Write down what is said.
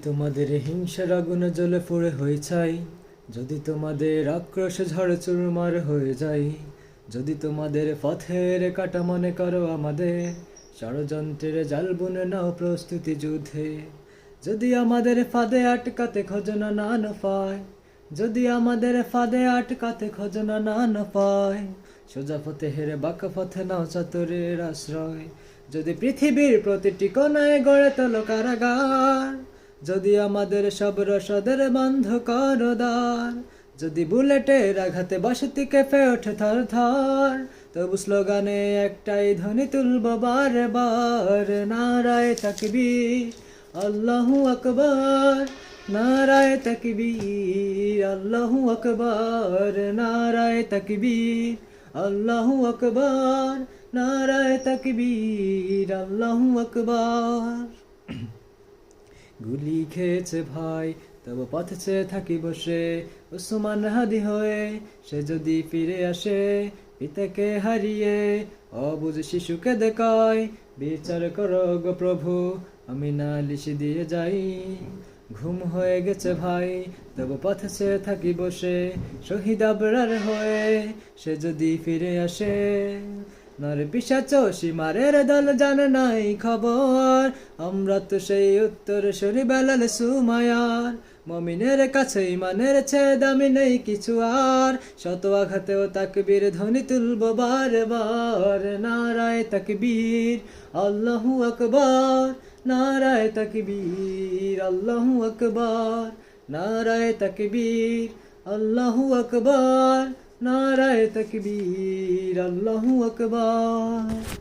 তোমাদের হিংসার আগুনে জ্বলে পুড়ে হয়ে চাই, যদি তোমাদের আক্রোশে ঝড় চুরমার হয়ে যায়, যদি তোমাদের পথের কাটা মনে করো আমাদের, ষড়যন্ত্রের জাল বুনে নাও প্রস্তুতি যুদ্ধে। যদি আমাদের ফাঁদে আটকাতে খোঁজনা না পায়, যদি আমাদের ফাঁদে আটকাতে খোঁজনা না পায়, সোজা পথে হেরে বাঁকা পথে নাও চাতুরের আশ্রয়। যদি পৃথিবীর প্রতিটি কোণায় গড়ে তোলো কারাগার, যদি আমাদের সব রসদের বন্ধ করো দ্বার, যদি বুলেটের আঘাতে বসতি কেঁপে ওঠে থর থর, তবু স্লোগানে একটাই ধ্বনি তুলব বারে বার, নারায়ে তাকবীর আল্লাহু আকবার, নারায়ে তাকবীর আল্লাহু আকবার, নারায়ে তাকবীর আল্লাহু আকবার, নারায়ে তাকবীর আল্লাহু আকবার। গুলি খেয়েছে ভাই, তবু পথ চেয়ে থাকি বসে, উসমান হাদি হয়ে সে যদি ফিরে আসে, পিতাকে হারিয়ে অবুঝ শিশুকে দেখায়, বিচার করো গো প্রভু, আমি নালিশ দিয়ে যাই। ঘুম হয়ে গেছে ভাই, তবু পথ চেয়ে থাকি বসে, শহীদ আবরার হয়ে সে যদি ফিরে আসে। নর পিশাচ সীমারের দল জানে নাই খবর, আমরা তো সেই উত্তর সরি বেলাল সুমায়ার। মমিনের কাছে ইমানের চেয়ে দামি নেই কিছু আর, শত আঘাতেও তাকবীর ধ্বনি তুলব বারে বার, নারায়ে তাকবীর আল্লাহু আকবার, নারায়ে তাকবীর আল্লাহু আকবার, নারায়ে তাকবীর আল্লাহু আকবার, নারায়ে তাকবীর আল্লাহু আকবার।